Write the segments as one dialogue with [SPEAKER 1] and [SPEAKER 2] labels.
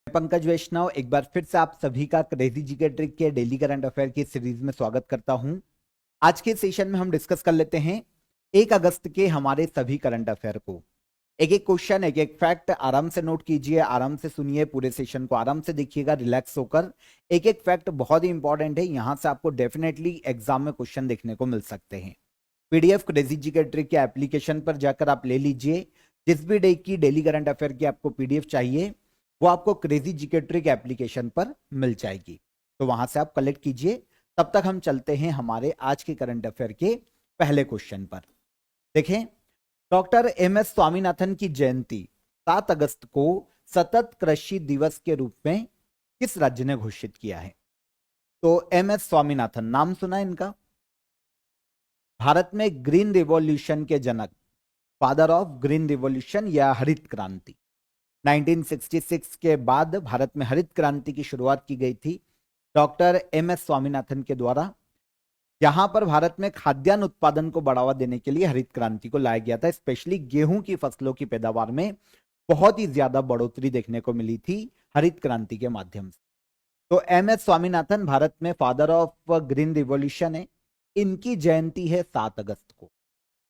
[SPEAKER 1] पंकज वैष्णव एक बार फिर से आप सभी का क्रेजी जीके ट्रिक के डेली करंट अफेयर की सीरीज में स्वागत करता हूं। आज के सेशन में हम डिस्कस कर लेते हैं 1 अगस्त के हमारे सभी करंट अफेयर को। एक एक क्वेश्चन, एक एक फैक्ट आराम से नोट कीजिए, आराम से सुनिए, पूरे सेशन को आराम से देखिएगा, रिलैक्स होकर। एक एक फैक्ट बहुत ही इंपॉर्टेंट है, यहां से आपको डेफिनेटली एग्जाम में क्वेश्चन देखने को मिल सकते हैं। पीडीएफ क्रेजी जीके ट्रिक के एप्लीकेशन पर जाकर आप ले लीजिए। जिस भी डे की डेली करंट अफेयर की आपको पीडीएफ चाहिए वो आपको क्रेजी जीके ट्रिक एप्लीकेशन पर मिल जाएगी, तो वहां से आप कलेक्ट कीजिए। तब तक हम चलते हैं हमारे आज के करंट अफेयर के पहले क्वेश्चन पर। देखें, डॉक्टर एमएस स्वामीनाथन की जयंती 7 अगस्त को सतत कृषि दिवस के रूप में किस राज्य ने घोषित किया है? तो एमएस स्वामीनाथन, नाम सुना इनका? भारत में ग्रीन रिवॉल्यूशन के जनक, फादर ऑफ ग्रीन रिवॉल्यूशन या हरित क्रांति। 1966 के बाद भारत में हरित क्रांति की शुरुआत की गई थी डॉक्टर एमएस स्वामीनाथन के द्वारा। यहां पर भारत में खाद्यान्न उत्पादन को बढ़ावा देने के लिए हरित क्रांति को लाया गया था। स्पेशली गेहूं की फसलों की पैदावार में बहुत ही ज्यादा बढ़ोतरी देखने को मिली थी हरित क्रांति के माध्यम से। तो एमएस स्वामीनाथन भारत में फादर ऑफ ग्रीन रिवॉल्यूशन है। इनकी जयंती है 7 अगस्त को।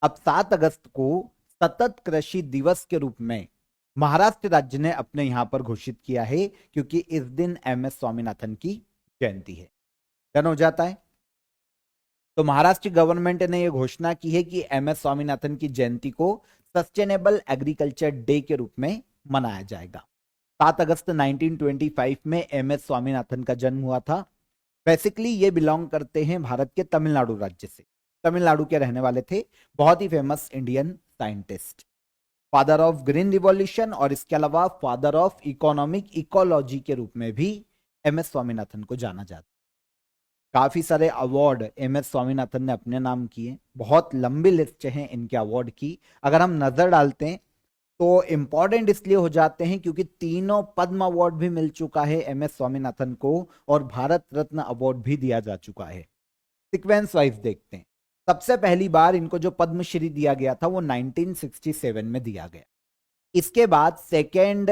[SPEAKER 1] अब 7 अगस्त को सतत कृषि दिवस के रूप में महाराष्ट्र राज्य ने अपने यहां पर घोषित किया है, क्योंकि इस दिन एमएस स्वामीनाथन की जयंती है। डन हो जाता है। तो महाराष्ट्र गवर्नमेंट ने यह घोषणा की है कि एमएस स्वामीनाथन की जयंती को सस्टेनेबल एग्रीकल्चर डे के रूप में मनाया जाएगा। 7 अगस्त 1925 में एमएस स्वामीनाथन का जन्म हुआ था। बेसिकली ये बिलोंग करते हैं भारत के तमिलनाडु राज्य से, तमिलनाडु के रहने वाले थे। बहुत ही famous Indian scientist, father of green revolution और इसके अलावा फादर ऑफ इकोनॉमिक इकोलॉजी के रूप में भी एमएस स्वामीनाथन को जाना जाता है। काफी सारे अवार्ड एमएस स्वामीनाथन ने अपने नाम किए, बहुत लंबी लिस्ट है इनके अवार्ड की। अगर हम नजर डालते हैं तो इंपॉर्टेंट इसलिए हो जाते हैं क्योंकि तीनों पद्म अवार्ड भी मिल चुका है एमएस स्वामीनाथन को और भारत रत्न अवार्ड भी दिया जा चुका है। सीक्वेंस वाइज देखते हैं। सबसे पहली बार इनको जो पद्मश्री दिया गया था वो 1967 में दिया गया। इसके बाद सेकेंड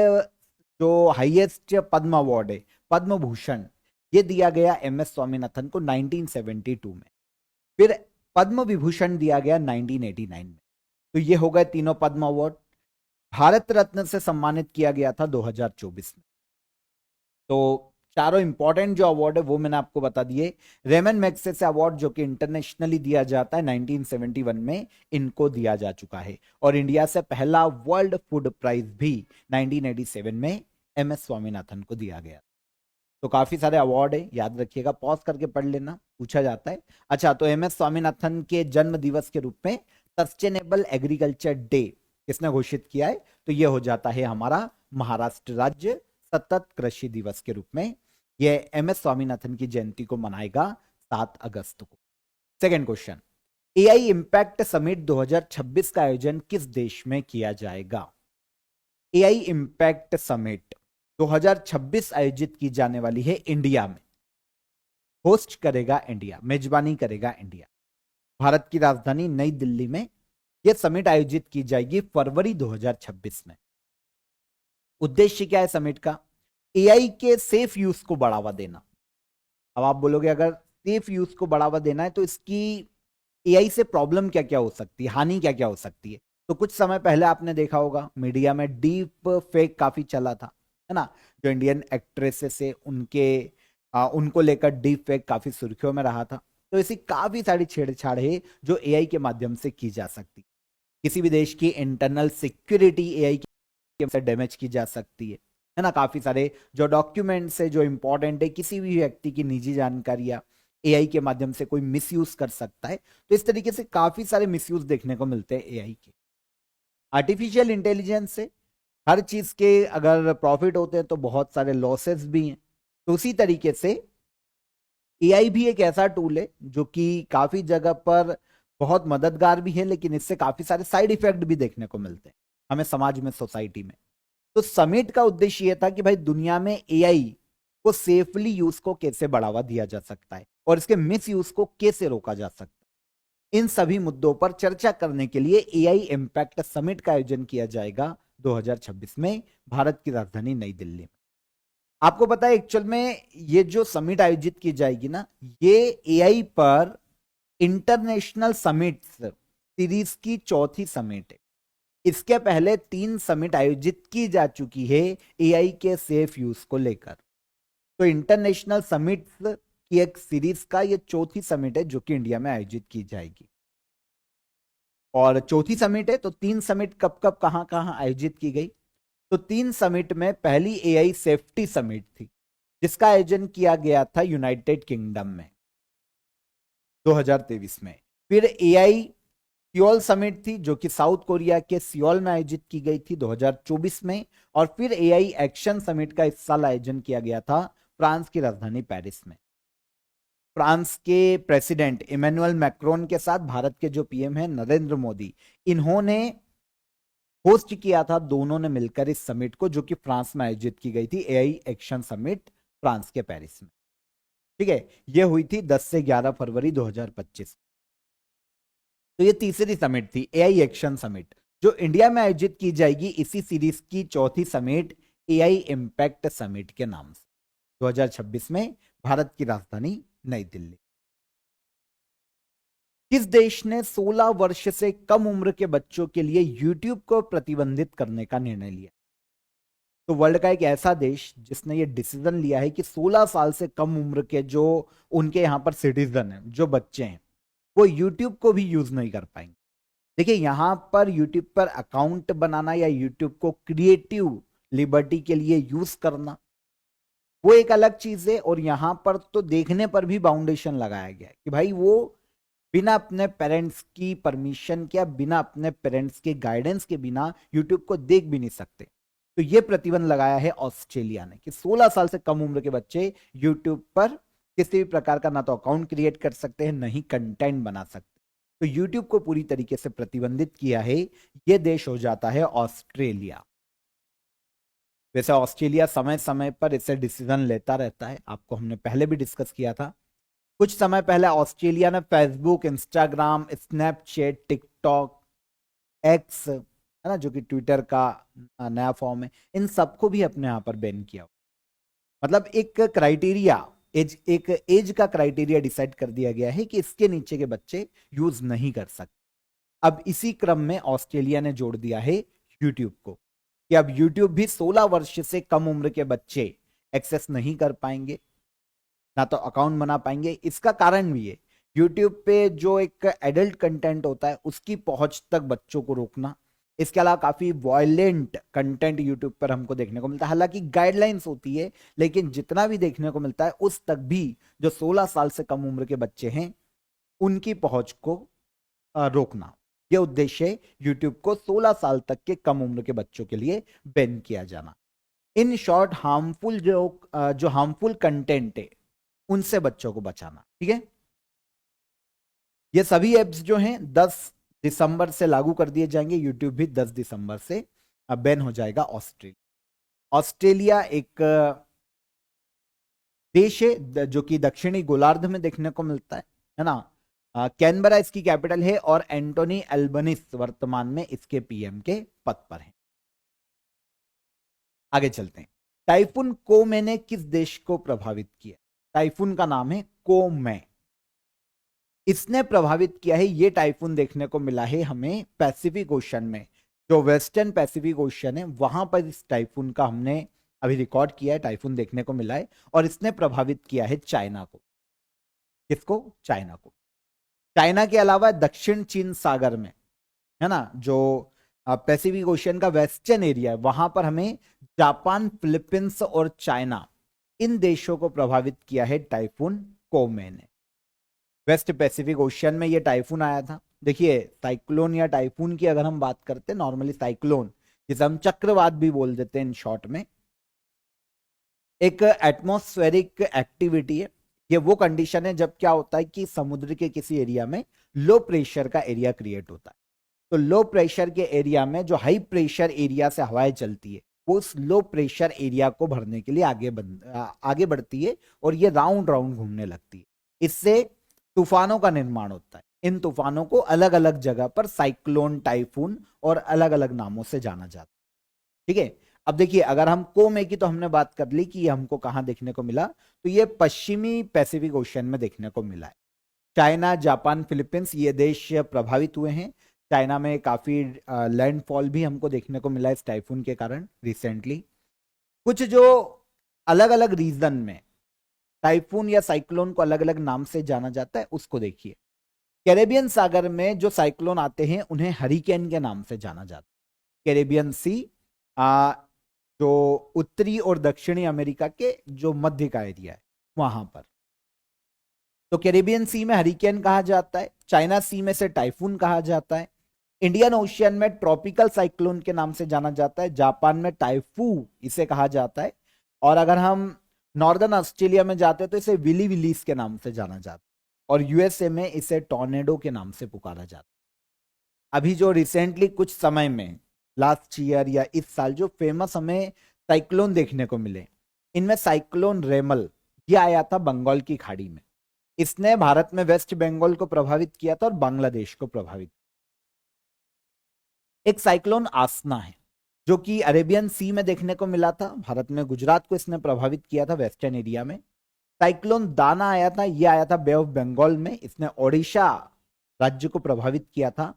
[SPEAKER 1] जो हाईएस्ट पद्म अवार्ड है, पद्म भूषण, ये दिया गया एमएस स्वामीनाथन को 1972 में। फिर पद्म विभूषण दिया गया 1989 में। तो ये हो गए तीनों पद्म अवार्ड। भारत रत्न से सम्मानित किया गया था 2024 में। तो चारों इंपॉर्टेंट जो अवार्ड है वो मैंने आपको बता दिए। रेमन मैग्सेसे अवार्ड जो कि इंटरनेशनली दिया जाता है 1971 में, इनको दिया जा चुका है। और इंडिया से पहला वर्ल्ड फूड प्राइज भी 1987 में एमएस स्वामीनाथन को दिया गया। तो काफी सारे अवार्ड है, याद रखिएगा, पॉज करके पढ़ लेना, पूछा जाता है। अच्छा, तो एमएस स्वामीनाथन के जन्म दिवस के रूप में सस्टेनेबल एग्रीकल्चर डे किसने घोषित किया है? तो यह हो जाता है हमारा महाराष्ट्र राज्य सतत कृषि दिवस के रूप में। यह एमएस स्वामीनाथन की जयंती को मनाएगा 7 अगस्त को। Second question, AI impact summit 2026 का आयोजन किस देश में किया जाएगा? एआई इंपैक्ट समिट 2026 आयोजित की जाने वाली है इंडिया में। होस्ट करेगा इंडिया, मेजबानी करेगा इंडिया। भारत की राजधानी नई दिल्ली में यह समिट आयोजित की जाएगी फरवरी 2026 में। उद्देश्य क्या है समिट का? एआई के सेफ यूज को बढ़ावा देना। अब आप बोलोगे अगर सेफ यूज को बढ़ावा देना है तो इसकी एआई से प्रॉब्लम क्या क्या हो सकती है, हानि क्या क्या हो सकती है? तो कुछ समय पहले आपने देखा होगा मीडिया में डीप फेक काफी चला था, है ना? जो इंडियन एक्ट्रेसेस है उनको लेकर डीप फेक काफी सुर्खियों में रहा था। तो ऐसी काफी सारी छेड़छाड़ है जो एआई के माध्यम से की जा सकती। किसी भी देश की इंटरनल सिक्योरिटी एआई से डैमेज की जा सकती है ना? काफी सारे जो डॉक्यूमेंट्स है जो इंपॉर्टेंट है, किसी भी व्यक्ति की निजी जानकारियां एआई के माध्यम से कोई मिसयूज कर सकता है। तो इस तरीके से काफी सारे मिसयूज देखने को मिलते हैं एआई के। आर्टिफिशियल इंटेलिजेंस से हर चीज के अगर प्रॉफिट होते हैं तो बहुत सारे लॉसेस भी हैं। तो उसी तरीके से एआई भी एक ऐसा टूल है जो कि काफी जगह पर बहुत मददगार भी है, लेकिन इससे काफी सारे साइड इफेक्ट भी देखने को मिलते हैं हमें समाज में, सोसाइटी में। तो समिट का उद्देश्य यह था कि भाई दुनिया में एआई को सेफली यूज को कैसे बढ़ावा दिया जा सकता है और इसके मिस यूज को कैसे रोका जा सकता है। इन सभी मुद्दों पर चर्चा करने के लिए एआई इंपैक्ट समिट का आयोजन किया जाएगा 2026 में भारत की राजधानी नई दिल्ली में। आपको पता है एक्चुअल में ये जो समिट आयोजित की जाएगी ना, ये एआई पर इंटरनेशनल समिट्स सीरीज की चौथी समिट है। इसके पहले 3 समिट आयोजित की जा चुकी है एआई के सेफ यूज को लेकर। तो इंटरनेशनल समिट्स की एक सीरीज का ये चौथी समिट है जो कि इंडिया में आयोजित की जाएगी। और चौथी समिट है तो 3 समिट कब कब कहां कहां आयोजित की गई? तो 3 समिट में पहली एआई सेफ्टी समिट थी जिसका आयोजन किया गया था यूनाइटेड किंगडम में 2023 में। फिर एआई सियोल समिट थी जो कि साउथ कोरिया के सियोल में आयोजित की गई थी 2024 में। और फिर एआई एक्शन समिट का इस साल आयोजन किया गया था फ्रांस की राजधानी पेरिस में। फ्रांस के प्रेसिडेंट इमैनुअल मैक्रोन के साथ भारत के जो पीएम हैं नरेंद्र मोदी, इन्होंने होस्ट किया था, दोनों ने मिलकर इस समिट को, जो कि फ्रांस में आयोजित की गई थी एआई एक्शन समिट फ्रांस के पेरिस में। ठीक है, यह हुई थी 10 से 11 फरवरी 2025। तो ये तीसरी समिट थी एआई एक्शन समिट जो इंडिया में आयोजित की जाएगी इसी सीरीज की चौथी समिट एआई इंपैक्ट समिट के नाम से 2026 में भारत की राजधानी नई दिल्ली। किस देश ने 16 वर्ष से कम उम्र के बच्चों के लिए यूट्यूब को प्रतिबंधित करने का निर्णय लिया? तो वर्ल्ड का एक ऐसा देश जिसने ये डिसीजन लिया है कि 16 साल से कम उम्र के जो उनके यहां पर सिटीजन हैं, जो बच्चे हैं, वो यूट्यूब को भी यूज नहीं कर पाएंगे। देखिए, यहां पर यूट्यूब पर अकाउंट बनाना या यूट्यूब को क्रिएटिव लिबर्टी के लिए यूज करना वो एक अलग चीज है। और यहां पर तो देखने पर भी बाउंडेशन लगाया गया है कि भाई वो बिना अपने पेरेंट्स की परमिशन के, बिना अपने पेरेंट्स के गाइडेंस के बिना यूट्यूब को देख भी नहीं सकते। तो ये प्रतिबंध लगाया है ऑस्ट्रेलिया ने कि 16 साल से कम उम्र के बच्चे यूट्यूब पर किसी भी प्रकार का ना तो अकाउंट क्रिएट कर सकते हैं, ना ही कंटेंट बना सकते। तो यूट्यूब को पूरी तरीके से प्रतिबंधित किया है। यह देश हो जाता है ऑस्ट्रेलिया। वैसे ऑस्ट्रेलिया समय समय पर इसे डिसीजन लेता रहता है, आपको हमने पहले भी डिस्कस किया था। कुछ समय पहले ऑस्ट्रेलिया ने Facebook, Instagram, Snapchat, TikTok, x, है ना, जो कि ट्विटर का नया फॉर्म है, इन सबको भी अपने यहां पर बैन किया। मतलब एक क्राइटेरिया, एक एज का क्राइटेरिया डिसाइड कर दिया गया है कि इसके नीचे के बच्चे यूज नहीं कर सकते। अब इसी क्रम में ऑस्ट्रेलिया ने जोड़ दिया है यूट्यूब को कि अब यूट्यूब भी 16 वर्ष से कम उम्र के बच्चे एक्सेस नहीं कर पाएंगे, ना तो अकाउंट बना पाएंगे। इसका कारण भी है, यूट्यूब पे जो एक एडल्ट कंटेंट होता है उसकी पहुंच तक बच्चों को रोकना। इसके अलावा काफी वायलेंट कंटेंट यूट्यूब पर हमको देखने को मिलता है। हालांकि गाइडलाइंस होती है, लेकिन जितना भी देखने को मिलता है उस तक भी जो 16 साल से कम उम्र के बच्चे हैं उनकी पहुंच को रोकना। यह उद्देश्य है यूट्यूब को 16 साल तक के कम उम्र के बच्चों के लिए बैन किया जाना। इन शॉर्ट हार्मफुल जो हार्मफुल कंटेंट है उनसे बच्चों को बचाना। ठीक है, ये सभी एप्स जो हैं 10 दिसंबर से लागू कर दिए जाएंगे। यूट्यूब भी 10 दिसंबर से बैन हो जाएगा। ऑस्ट्रेलिया एक देश है जो कि दक्षिणी गोलार्ध में देखने को मिलता है ना। कैनबरा इसकी कैपिटल है और एंटोनी एल्बनीस वर्तमान में इसके पीएम के पद पर हैं। आगे चलते हैं। टाइफून कोमे ने किस देश को प्रभावित किया? टाइफून का नाम है कोमे। इसने प्रभावित किया है, ये टाइफून देखने को मिला है हमें पैसिफिक ओशन में, जो वेस्टर्न पैसिफिक ओशन है वहां पर इस टाइफून का हमने अभी रिकॉर्ड किया है, टाइफून देखने को मिला है। और इसने प्रभावित किया है चाइना को। किसको? चाइना को। चाइना के अलावा दक्षिण चीन सागर में, है ना, जो पैसिफिक ओशन का वेस्टर्न एरिया है, वहां पर हमें जापान, फिलीपींस और चाइना, इन देशों को प्रभावित किया है टाइफून कोमे ने। वेस्ट पैसिफिक ओशन में ये टाइफून आया था। देखिए, साइक्लोन या टाइफून की अगर हम बात करते हैं, नॉर्मली साइक्लोन जिसे हम चक्रवात भी बोल देते हैं इन शॉर्ट में, एक एटमॉस्फेरिक एक्टिविटी है। ये वो कंडीशन है जब क्या होता है कि समुद्र के किसी एरिया में लो प्रेशर का एरिया क्रिएट होता है। तो लो प्रेशर के एरिया में जो हाई प्रेशर एरिया से हवाएं चलती है वो उस लो प्रेशर एरिया को भरने के लिए आगे बढ़ती है और ये राउंड राउंड घूमने लगती है। इससे तूफानों का निर्माण होता है। इन तूफानों को अलग अलग जगह पर साइक्लोन, टाइफून और अलग अलग नामों से जाना जाता है। ठीक है, अब देखिए, अगर हम कोमे की तो हमने बात कर ली कि ये हमको कहाँ देखने को मिला, तो ये पश्चिमी पैसिफिक ओशियन में देखने को मिला है। चाइना, जापान, फिलीपींस ये देश प्रभावित हुए हैं। चाइना में काफी लैंडफॉल भी हमको देखने को मिला है इस टाइफून के कारण रिसेंटली। कुछ जो अलग अलग रीजन में टाइफून या साइक्लोन को अलग अलग नाम से जाना जाता है उसको देखिए। कैरेबियन सागर में जो साइक्लोन आते हैं उन्हें हरिकेन के नाम से जाना जाता है। कैरेबियन सी जो उत्तरी और दक्षिणी अमेरिका के जो मध्य का एरिया है वहां पर, तो कैरेबियन सी में हरिकेन कहा जाता है। चाइना सी में से टाइफून कहा जाता है। इंडियन ओशियन में ट्रॉपिकल साइक्लोन के नाम से जाना जाता है। जापान में टाइफू इसे कहा जाता है। और अगर हम नॉर्दर्न ऑस्ट्रेलिया में जाते हैं तो इसे विली विलीस के नाम से जाना जाता है। और यूएसए में इसे टॉर्नेडो के नाम से पुकारा जाता है। अभी जो रिसेंटली कुछ समय में लास्ट ईयर या इस साल जो फेमस हमें साइक्लोन देखने को मिले, इनमें साइक्लोन रेमल ये आया था बंगाल की खाड़ी में। इसने भारत में वेस्ट बंगाल को प्रभावित किया था और बांग्लादेश को प्रभावित। एक साइक्लोन आसना है जो कि अरेबियन सी में देखने को मिला था। भारत में गुजरात को इसने प्रभावित किया था वेस्टर्न एरिया में। साइक्लोन दाना आया था, ये आया था बे ऑफ बंगाल में, इसने ओडिशा राज्य को प्रभावित किया था।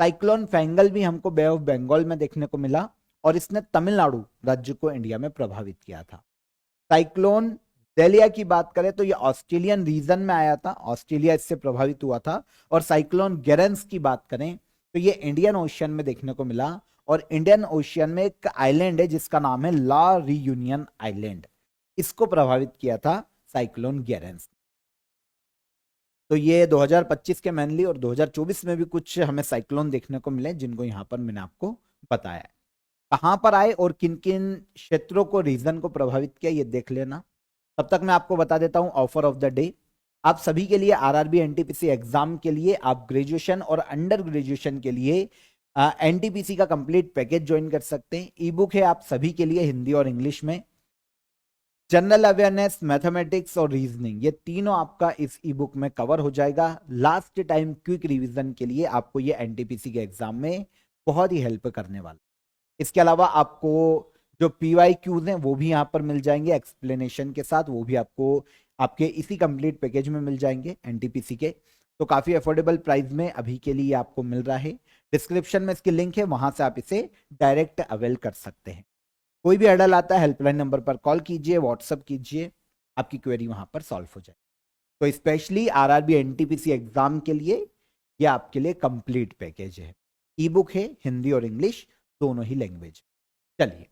[SPEAKER 1] साइक्लोन फैंगल भी हमको बे ऑफ बंगाल में देखने को मिला और इसने तमिलनाडु राज्य को इंडिया में प्रभावित किया था। साइक्लोन डेलिया की बात करें तो ये ऑस्ट्रेलियन रीजन में आया था, ऑस्ट्रेलिया इससे प्रभावित हुआ था। और साइक्लोन गेरेंस की बात करें तो ये इंडियन ओशियन में देखने को मिला। और इंडियन ओशियन में एक आइलैंड है जिसका नाम है ला रियूनियन आइलैंड, इसको प्रभावित किया था साइक्लोन गेरेंस। तो ये 2025 के मेनली और 2024 में भी कुछ हमें साइक्लोन देखने को मिले जिनको यहां पर मैंने आपको बताया है। कहां पर आए और किन किन क्षेत्रों को, रीजन को प्रभावित किया ये देख लेना। तब तक मैं आपको बता देता हूं ऑफर ऑफ द डे। आप सभी के लिए आरआरबी एनटीपीसी एग्जाम के लिए आप ग्रेजुएशन और अंडर ग्रेजुएशन के लिए एनटीपीसी का कंप्लीट पैकेज ज्वाइन कर सकते हैं। ई बुक है आप सभी के लिए हिंदी और इंग्लिश में। जनरल अवेयरनेस, मैथमेटिक्स और रीजनिंग ये तीनों आपका इस ई बुक में कवर हो जाएगा। लास्ट टाइम क्विक रिवीजन के लिए आपको ये एनटीपीसी के एग्जाम में बहुत ही हेल्प करने वाला। इसके अलावा आपको जो PYQs हैं वो भी यहाँ पर मिल जाएंगे एक्सप्लेनेशन के साथ, वो भी आपको आपके इसी कंप्लीट पैकेज में मिल जाएंगे एनटीपीसी के। तो काफी अफोर्डेबल प्राइस में अभी के लिए आपको मिल रहा है। डिस्क्रिप्शन में इसकी लिंक है, वहां से आप इसे डायरेक्ट अवेल कर सकते हैं। कोई भी हर्डल आता है हेल्पलाइन नंबर पर कॉल कीजिए, व्हाट्सअप कीजिए, आपकी क्वेरी वहां पर सॉल्व हो जाए। तो स्पेशली आरआरबी एनटीपीसी एग्जाम के लिए ये आपके लिए कंप्लीट पैकेज है। ई बुक है हिंदी और इंग्लिश दोनों ही लैंग्वेज। चलिए